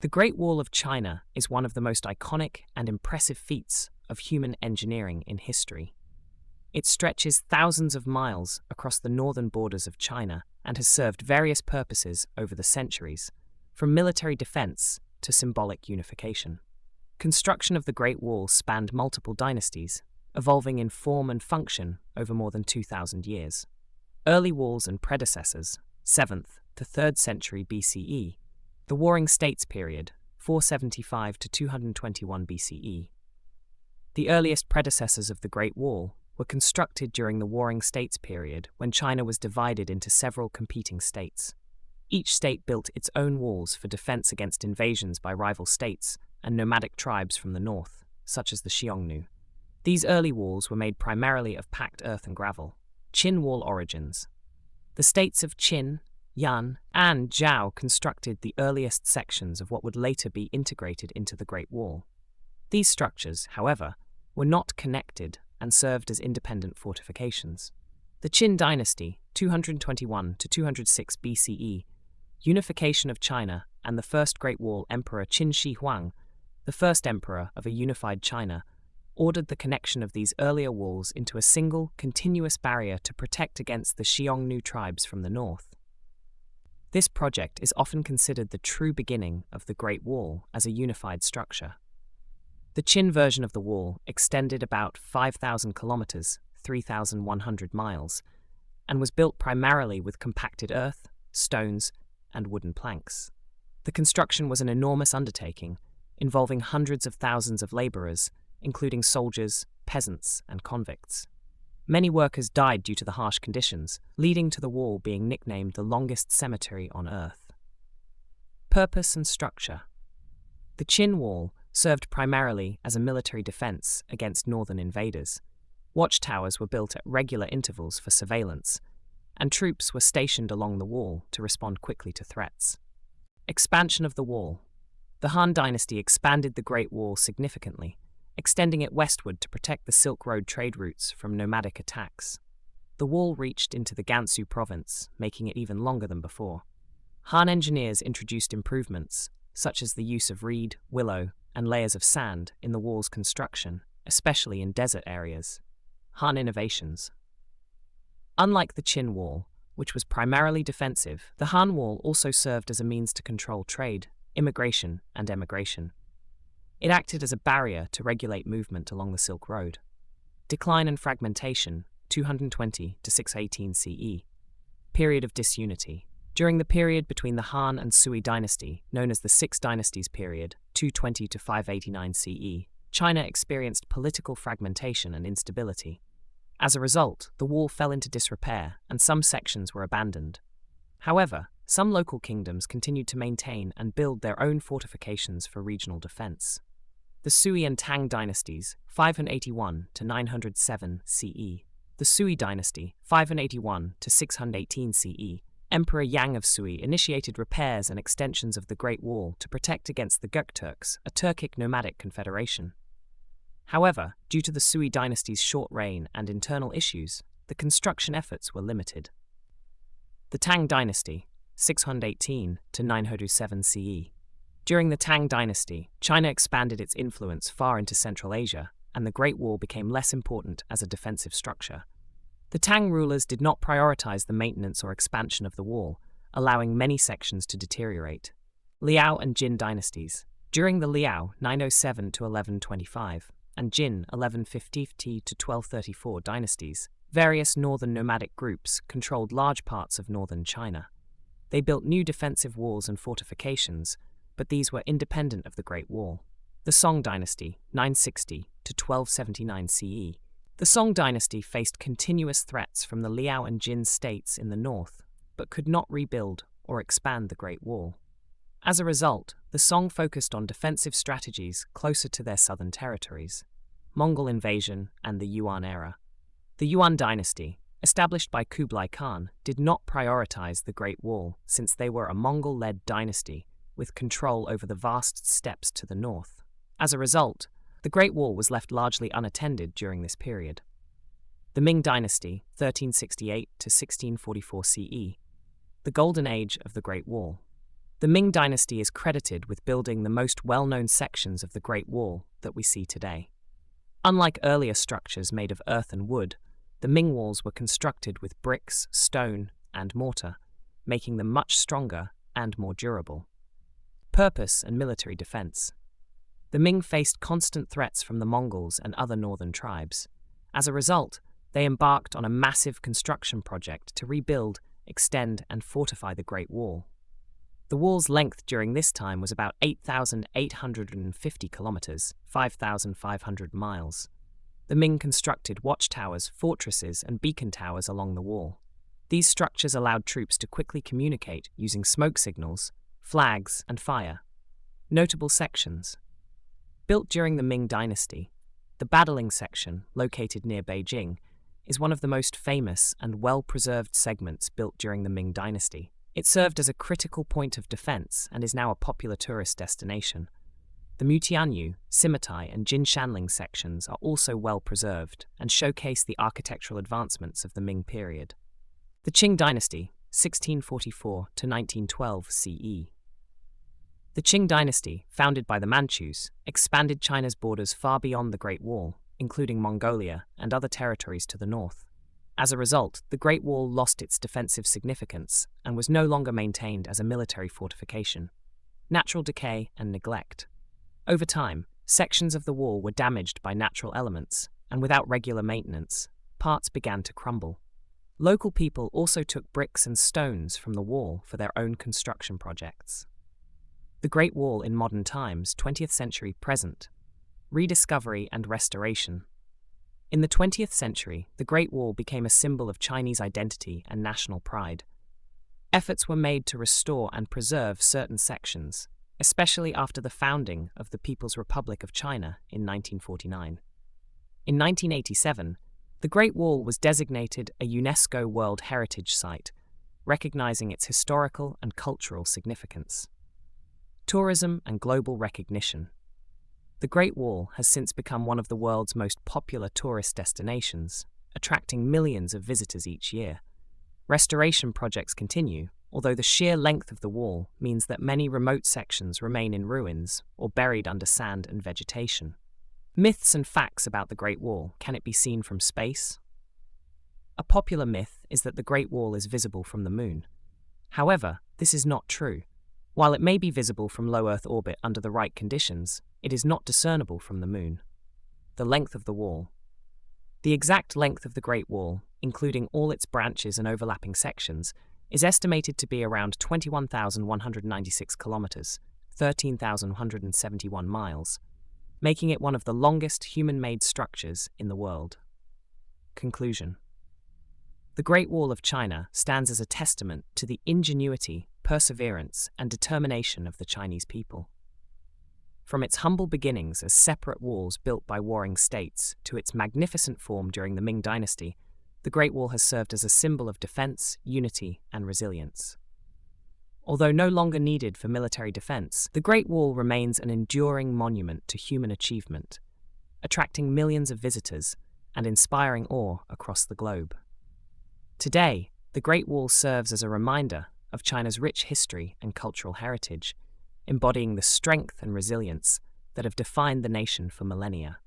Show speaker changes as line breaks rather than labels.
The Great Wall of China is one of the most iconic and impressive feats of human engineering in history. It stretches thousands of miles across the northern borders of China and has served various purposes over the centuries, from military defense to symbolic unification. Construction of the Great Wall spanned multiple dynasties, evolving in form and function over more than 2,000 years. Early walls and predecessors, 7th to 3rd century BCE, the Warring States period, 475 to 221 BCE. The earliest predecessors of the Great Wall were constructed during the Warring States period when China was divided into several competing states. Each state built its own walls for defense against invasions by rival states and nomadic tribes from the north, such as the Xiongnu. These early walls were made primarily of packed earth and gravel. Qin Wall origins. The states of Qin, Yan, and Zhao constructed the earliest sections of what would later be integrated into the Great Wall. These structures, however, were not connected and served as independent fortifications. The Qin dynasty, 221 to 206 BCE, unification of China, and the first Great Wall Emperor Qin Shi Huang, the first emperor of a unified China, ordered the connection of these earlier walls into a single, continuous barrier to protect against the Xiongnu tribes from the north. This project is often considered the true beginning of the Great Wall as a unified structure. The Qin version of the wall extended about 5,000 kilometers, 3,100 miles, and was built primarily with compacted earth, stones, and wooden planks. The construction was an enormous undertaking, involving hundreds of thousands of laborers, including soldiers, peasants, and convicts. Many workers died due to the harsh conditions, leading to the wall being nicknamed the longest cemetery on Earth. Purpose and structure. The Qin Wall served primarily as a military defense against northern invaders. Watchtowers were built at regular intervals for surveillance, and troops were stationed along the wall to respond quickly to threats. Expansion of the wall. The Han Dynasty expanded the Great Wall significantly, extending it westward to protect the Silk Road trade routes from nomadic attacks. The wall reached into the Gansu province, making it even longer than before. Han engineers introduced improvements, such as the use of reed, willow, and layers of sand in the wall's construction, especially in desert areas. Han innovations. Unlike the Qin Wall, which was primarily defensive, the Han Wall also served as a means to control trade, immigration, and emigration. It acted as a barrier to regulate movement along the Silk Road. Decline and fragmentation, 220 to 618 CE. Period of disunity. During the period between the Han and Sui dynasty, known as the Six Dynasties period, 220 to 589 CE, China experienced political fragmentation and instability. As a result, the wall fell into disrepair and some sections were abandoned. However, some local kingdoms continued to maintain and build their own fortifications for regional defense. The Sui and Tang dynasties, 581 to 907 CE. The Sui dynasty, 581 to 618 CE. Emperor Yang of Sui initiated repairs and extensions of the Great Wall to protect against the Gökturks, a Turkic nomadic confederation. However, due to the Sui dynasty's short reign and internal issues, the construction efforts were limited. The Tang dynasty, 618 to 907 CE. During the Tang dynasty, China expanded its influence far into Central Asia, and the Great Wall became less important as a defensive structure. The Tang rulers did not prioritize the maintenance or expansion of the wall, allowing many sections to deteriorate. Liao and Jin dynasties. During the Liao 907 to 1125 and Jin 1150 to 1234 dynasties, various northern nomadic groups controlled large parts of northern China. They built new defensive walls and fortifications, but these were independent of the Great Wall. The Song dynasty 960 to 1279 CE. The Song dynasty faced continuous threats from the Liao and Jin states in the north, but could not rebuild or expand the Great Wall. As a result, the Song focused on defensive strategies closer to their southern territories. Mongol invasion and the Yuan era. The Yuan dynasty, established by Kublai Khan, did not prioritize the Great Wall since they were a Mongol-led dynasty with control over the vast steppes to the north. As a result, the Great Wall was left largely unattended during this period. The Ming Dynasty, 1368 to 1644 CE, the Golden Age of the Great Wall. The Ming Dynasty is credited with building the most well-known sections of the Great Wall that we see today. Unlike earlier structures made of earth and wood, the Ming walls were constructed with bricks, stone, and mortar, making them much stronger and more durable. Purpose and military defense. The Ming faced constant threats from the Mongols and other northern tribes. As a result, they embarked on a massive construction project to rebuild, extend, and fortify the Great Wall. The wall's length during this time was about 8,850 kilometers, 5,500 miles. The Ming constructed watchtowers, fortresses, and beacon towers along the wall. These structures allowed troops to quickly communicate using smoke signals, flags, and fire. Notable sections. Built during the Ming Dynasty, the Battling section, located near Beijing, is one of the most famous and well-preserved segments built during the Ming Dynasty. It served as a critical point of defense and is now a popular tourist destination. The Mutianyu, Simitai, and Jinshanling sections are also well preserved and showcase the architectural advancements of the Ming period. The Qing Dynasty, 1644 to 1912 CE. The Qing Dynasty, founded by the Manchus, expanded China's borders far beyond the Great Wall, including Mongolia and other territories to the north. As a result, the Great Wall lost its defensive significance and was no longer maintained as a military fortification. Natural decay and neglect. Over time, sections of the wall were damaged by natural elements, and without regular maintenance, parts began to crumble. Local people also took bricks and stones from the wall for their own construction projects. The Great Wall in modern times, 20th century present. Rediscovery and restoration. In the 20th century, the Great Wall became a symbol of Chinese identity and national pride. Efforts were made to restore and preserve certain sections, especially after the founding of the People's Republic of China in 1949. In 1987, the Great Wall was designated a UNESCO World Heritage Site, recognizing its historical and cultural significance. Tourism and global recognition. The Great Wall has since become one of the world's most popular tourist destinations, attracting millions of visitors each year. Restoration projects continue, although the sheer length of the wall means that many remote sections remain in ruins or buried under sand and vegetation. Myths and facts about the Great Wall. Can it be seen from space? A popular myth is that the Great Wall is visible from the moon. However, this is not true. While it may be visible from low Earth orbit under the right conditions, it is not discernible from the moon. The length of the wall. The exact length of the Great Wall, including all its branches and overlapping sections, is estimated to be around 21,196 kilometers, 13,171 miles, making it one of the longest human-made structures in the world. Conclusion. The Great Wall of China stands as a testament to the ingenuity, perseverance, and determination of the Chinese people. From its humble beginnings as separate walls built by warring states to its magnificent form during the Ming Dynasty, the Great Wall has served as a symbol of defense, unity, and resilience. Although no longer needed for military defense, the Great Wall remains an enduring monument to human achievement, attracting millions of visitors and inspiring awe across the globe. Today, the Great Wall serves as a reminder of China's rich history and cultural heritage, embodying the strength and resilience that have defined the nation for millennia.